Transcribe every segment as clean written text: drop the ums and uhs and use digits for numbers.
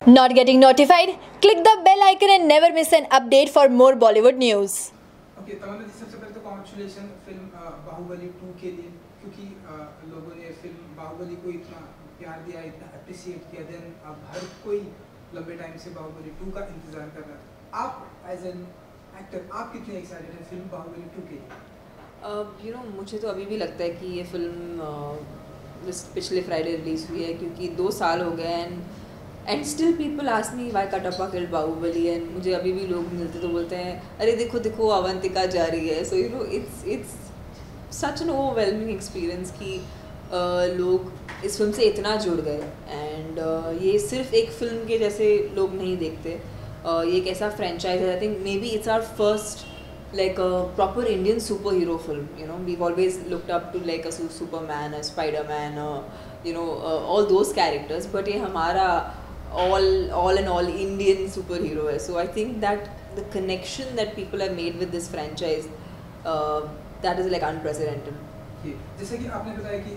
Not getting notified? Click the bell icon and never miss an update for more Bollywood news. Okay, तमन्ना जी सबसे पहले तो congratulation film Baahubali 2 के लिए, क्योंकि लोगों ने फिल्म बाहुबली को इतना प्यार दिया, इतना अप्रिशिएट किया, देन अब हर कोई लंबे टाइम से बाहुबली 2 का इंतजार कर रहा था। आप एज एन एक्टर आप कितने एक्साइटेड हैं फिल्म बाहुबली 2 के लिए? मुझे तो अभी भी लगता है कि ये फिल्म पिछले फ्राइडे रिलीज़ हुई है, क्योंकि 2 साल हो गए and still people ask me why Kattappa killed Baahubali, and मुझे अभी भी लोग मिलते तो बोलते हैं अरे देखो देखो अवंतिका जा रही है। So it's such an overwhelming experience कि लोग इस फिल्म से इतना जुड़ गए, एंड ये सिर्फ एक फिल्म के जैसे लोग नहीं देखते। ये एक ऐसा फ्रेंचाइज है, I think maybe it's our first like a proper Indian superhero film. We've always looked up to like a Superman, a Spider-Man, all those characters, but ये हमारा all in all Indian superhero है. So I think that the connection that people have made with this franchise, that is like unprecedented. जैसे कि आपने बताया कि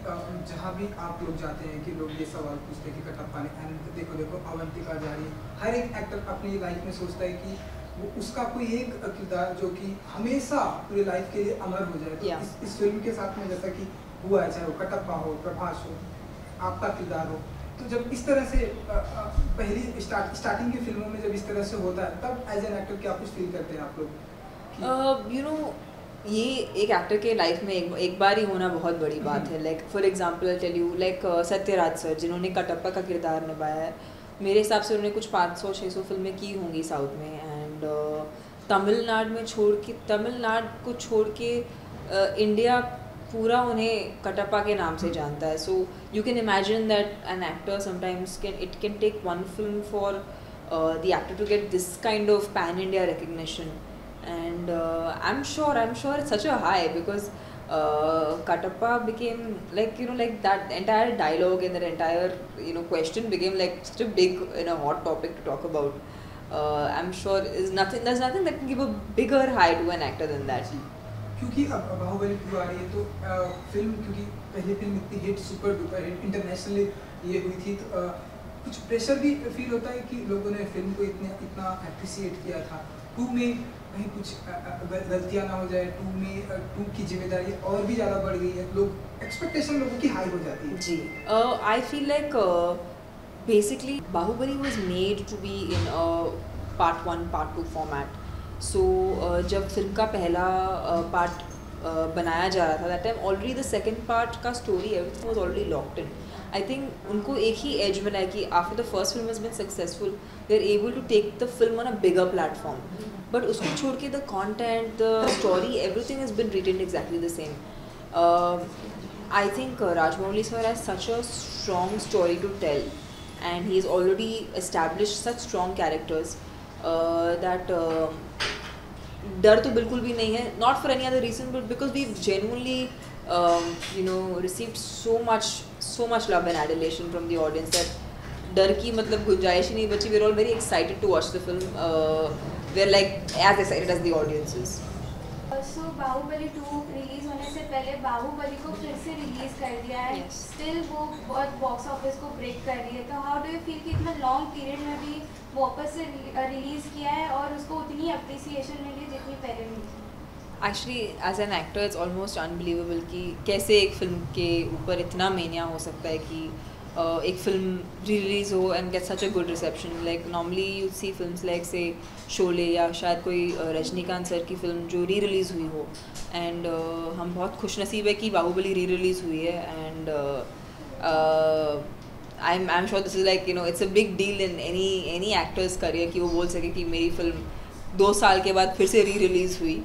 जहाँ भी आप लोग जाते हैं कि लोग ये सवाल पूछते हैं कि कटप्पा ने एंड देखो अवंतिका जा रही, हर एक एक्टर अपनी लाइफ में सोचता है कि वो उसका कोई एक किरदार जो कि हमेशा पूरी लाइफ के लिए अमर हो जाए। तो इस फिल्म के साथ में जैसा कि हुआ है, चाहे वो कटप्पा हो, प्रभास हो, आपका किरदार हो, तो जब इस तरह से पहली स्टार्टिंग की फिल्मों में जब इस तरह से होता है, तब एज एन एक्टर क्या कुछ फील करते हैं आप लोग? ये एक एक्टर के लाइफ में एक बार ही होना बहुत बड़ी बात है। Like for example I tell you, like Sathyaraj sir जिन्होंने कटप्पा का किरदार निभाया है, मेरे हिसाब से उन्होंने कुछ 500-600 फिल्में की होंगी साउथ में, एंड तमिलनाडु को छोड़ के इंडिया पूरा उन्हें कटप्पा के नाम से जानता है। So you can imagine that an actor sometimes it can take one film for the actor to get this kind of pan India recognition, and I'm sure it's such a high because Katappa became like that entire dialogue and that entire question became like such a big hot topic to talk about. I'm sure there's nothing that can give a bigger high to an actor than that. क्योंकि अब बाहुबली 2 आ रही है, तो film क्योंकि पहली film इतनी hit, super duper hit internationally ये हुई थी, तो कुछ प्रेशर भी फील होता है कि लोगों ने फिल्म को इतना अप्रिशिएट किया था। 2 में कहीं कुछ गलतियाँ ना हो जाए, 2 की जिम्मेदारी और भी ज़्यादा बढ़ गई है, लोग एक्सपेक्टेशन लोगों की हाई हो जाती है। जी, I feel like basically Baahubali was made to be in part 1 part 2 format. So जब फिल्म का पहला पार्ट बनाया जा रहा था, that time already the second part का story everything was already locked in. I think उनको एक ही एज मिला है कि after the first film has been successful, they are able to take the film on a bigger platform, but उसको छोड़ के the content, the story, everything has been retained exactly the same. I think Rajamouli sir has such a strong story to tell, and he's already established such strong characters that डर तो बिल्कुल भी नहीं है, not for any other reason but because we've genuinely received so much love and adulation from the audience that डर की मतलब गुंजाइश ही नहीं बची। we're all very excited to watch the film. We're like as excited as the audience is. So Baahubali 2 release होने से पहले बाहुबली को फिर से रिलीज कर दिया है, स्टिल वो बहुत बॉक्स ऑफिस को ब्रेक कर रही है, तो हाउ डू यू फील कि इतना लॉन्ग पीरियड में भी वापस से रिलीज किया है और उसको उतनी अप्रिसिएशन मिली जितनी पहले मिली थी? Actually as an actor it's almost unbelievable कि कैसे एक फिल्म के ऊपर इतना मेनिया हो सकता है कि एक फिल्म री रिलीज़ हो and get such a good reception. Like normally you see films like say Sholay या शायद कोई रजनीकांत सर की फिल्म जो री रिलीज़ हुई हो, एंड हम बहुत खुशनसीब है कि बाहुबली री रिलीज़ हुई है, and I am sure this is like it's a big deal in any actors career कि वो बोल सके कि मेरी फिल्म 2 साल के बाद फिर से री रिलीज़ हुई।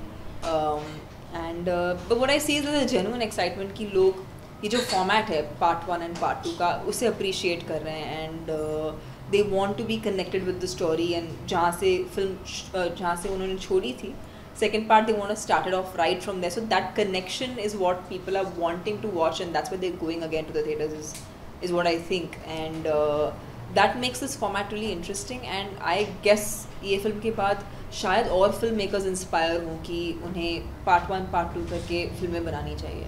And but what I see is a genuine excitement कि लोग ये जो फॉर्मेट है पार्ट 1 एंड पार्ट 2 का उसे अप्रिशिएट कर रहे हैं, and they want to be connected with the story, and जहाँ से उन्होंने छोड़ी थी second part they want to started off right from there, so that connection is what people are wanting to watch and that's why they are going again to the theatres is what I think, and that makes this format really interesting. And I guess ये film के बाद शायद और film makers inspire हों कि उन्हें part 1 part 2 करके फिल्में बनानी चाहिए।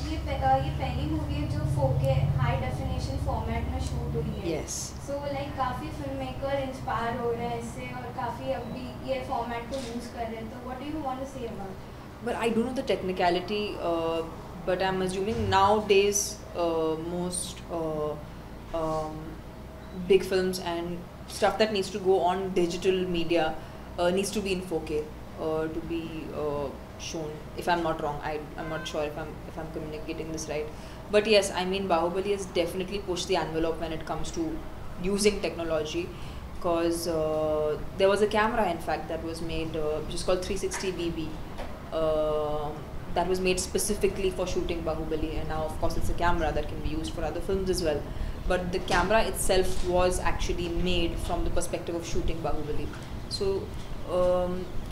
ये पहली मूवी है जो 4K हाई डेफिनेशन फॉर्मेट में शूट हुई है. Yes. So like काफ़ी फिल्म मेकर इंस्पायर हो रहे हैं इससे और काफ़ी अभी ये फॉर्मेट को यूज़ कर रहे हैं. तो what do you want to say about it? But I don't know the technicality, but I'm assuming nowadays most um, big films and stuff that needs to go on digital media needs to be in 4K to be shown. If I'm not wrong, I'm not sure if I'm communicating this right. But yes, I mean Baahubali has definitely pushed the envelope when it comes to using technology. Because there was a camera, in fact, that was made, which is called 360 BB. That was made specifically for shooting Baahubali, and now of course it's a camera that can be used for other films as well. But the camera itself was actually made from the perspective of shooting Baahubali. So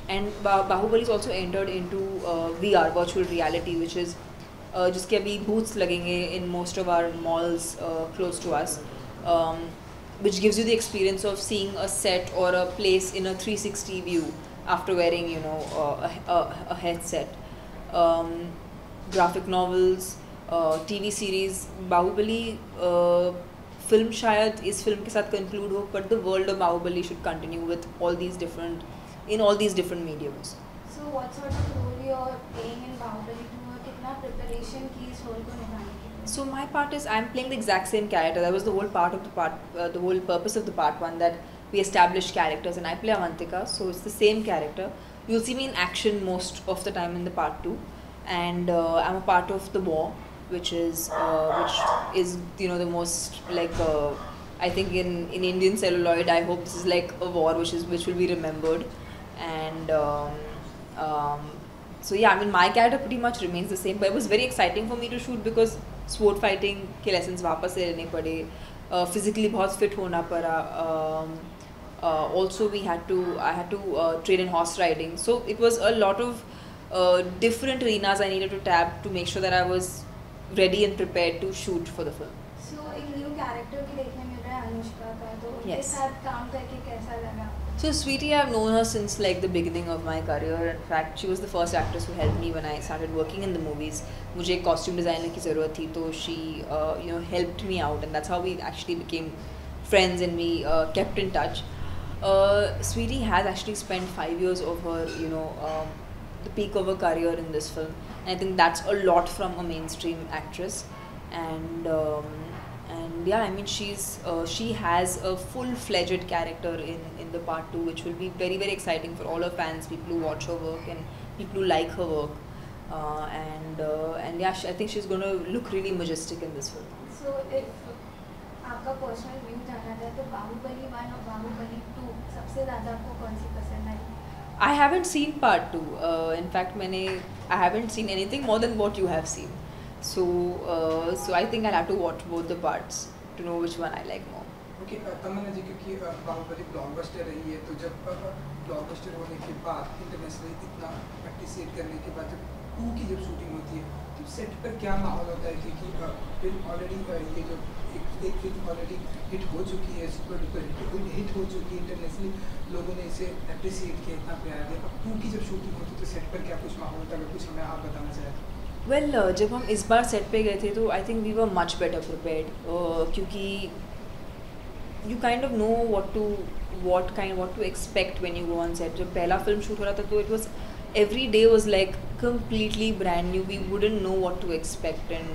and Baahubali is also entered into VR, virtual reality, which is जिसके अभी booths लगेंगे in most of our malls close to us, which gives you the experience of seeing a set or a place in a 360 view after wearing, you know, a headset. Graphic novels, TV series, Baahubali film शायद इस film के साथ conclude हो, but the world of Baahubali should continue with all these different mediums. So what sort of role you're playing in Baahubali 2 और कितना preparation की इस role को निभाने के लिए? So my part is I'm playing the exact same character. That was the whole purpose of the part 1, that we established characters, and I play Avantika, so it's the same character. You'll see me in action most of the time in the part 2, and I'm a part of the war, which is you know the most like I think in Indian celluloid, I hope this is like a war which will be remembered, and so yeah, I mean my character pretty much remains the same, but it was very exciting for me to shoot because sword fighting के lessons वापस से लेने पड़े, physically बहुत fit होना पड़ा. Also I had to train in horse riding, so it was a lot of different arenas I needed to tap to make sure that I was ready and prepared to shoot for the film. So एक new character भी देखने मिल रहा है अनुष्का का, तो उनके Yes. साथ काम करके कैसा लगा? So Sweetie, I've known her since like the beginning of my career. In fact, she was the first actress who helped me when I started working in the movies. मुझे एक costume designer की ज़रूरत थी, तो she you know helped me out, and that's how we actually became friends, and we kept in touch. Sweetie has actually spent 5 years of her, you know, the peak of her career in this film, and I think that's a lot from a mainstream actress. And yeah, I mean she has a full-fledged character in the part 2, which will be very, very exciting for all her fans, people who watch her work and people who like her work. And yeah, I think she's going to look really majestic in this film. So if आपका personal view जानना था तो बाहुबली 1 और बाहुबली 2 सबसे ज़्यादा आपको कौन सी पसंद आई? I haven't seen part 2. In fact, I haven't seen anything more than what you have seen. So I think I'll have to watch both the parts to know which one I like more. Okay, तमन्ना जी, क्योंकि Baahubali blockbuster रही है, तो जब blockbuster होने के बाद internationally इतना appreciate करने के बाद जब 2 की जब शूटिंग होती है, तो सेट पर क्या माहौल होता है? क्योंकि फिल्म ऑलरेडी ये जो एक फिल्म ऑलरेडी हिट हो चुकी है, सुपर डुपर हिट हो चुकी है, इंटरनेशनली लोगों ने इसे अप्रिशिएट किया, इतना प्यार दिया. अब 2 की जब शूटिंग होती है तो सेट पर क्या कुछ माहौल होता है? अगर कुछ हमें आप बताना चाहें. Well, जब हम इस बार सेट पे गए थे तो I think we were much better prepared, क्योंकि you kind of know what to expect when you go on set. जब पहला फिल्म शूट हो रहा था तो it was every day was like completely brand new. We wouldn't know what to expect, and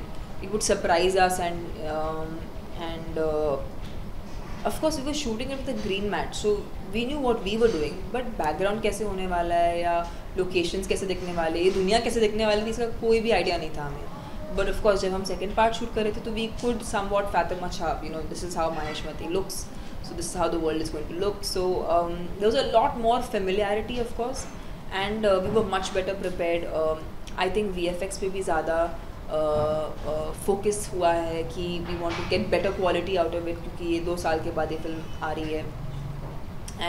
it would surprise us, and of course we were shooting it with a green mat, so we knew what we were doing, but background कैसे होने वाला है या locations कैसे दिखने वाले, ये दुनिया कैसे दिखने वाली थी, इसका कोई भी आइडिया नहीं था हमें. But of course जब हम second part shoot कर रहे थे तो we could somewhat fathom, अच्छा, you know, this is how Maheshmati looks, so this is how the world is going to look. So there was a lot more familiarity, of course, and we were much better prepared. I think VFX पे भी ज़्यादा focus हुआ है कि we want to get better quality out of it, क्योंकि ये 2 साल के बाद ये फिल्म आ रही है,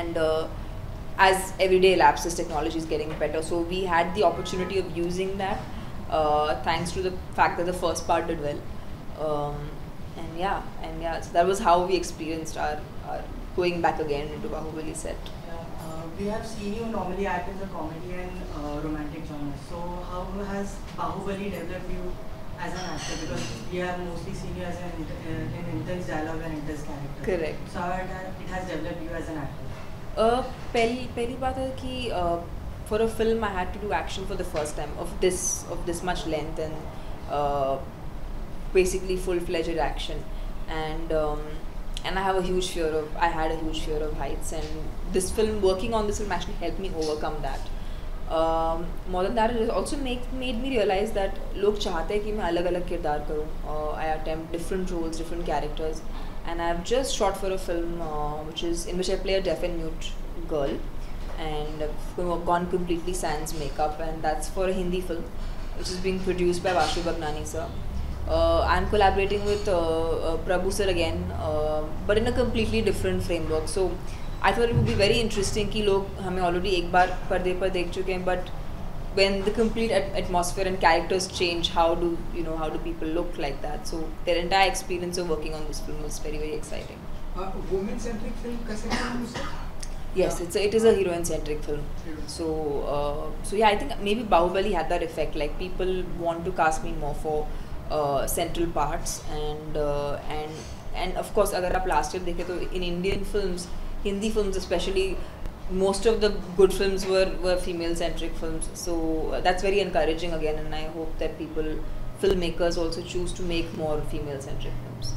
and as every day elapses, technology is getting better, so we had the opportunity of using that, thanks to the fact that the first part did well, and yeah, so that was how we experienced our going back again into Baahubali set. We have seen you normally act in the comedy and romantic genre. So how has Baahubali developed you as an actor? Because we have mostly seen you as an intense dialogue and intense character. Correct. So how it has developed you as an actor? पहली बात है कि for a film I had to do action for the first time of this much length and basically full-fledged action, and I had a huge fear of heights, and this film, working on this film, actually helped me overcome that. More than that, it also made me realize that लोग चाहते हैं कि मैं अलग-अलग किरदार करूँ. I attempt different roles, different characters, and I've just shot for a film in which I play a deaf and mute girl, and I've gone completely sans makeup, and that's for a Hindi film which is being produced by Vashu Bagnani sir. I'm collaborating with Prabhu sir again, but in a completely different framework. So I thought it would be very interesting कि लोग हमें already एक बार पर्दे पर देख चुके हैं, but when the complete atmosphere and characters change, how do people look like that? So their entire experience of working on this film was very, very exciting. Women centric film कैसे film उसे? Yes, it is a heroine centric film. So yeah, I think maybe Baahubali had that effect. Like, people want to cast me more for central parts, and of course अगर आप last year देखें तो in Indian films, Hindi films especially, most of the good films were female centric films. So that's very encouraging again, and I hope that filmmakers also choose to make more female centric films.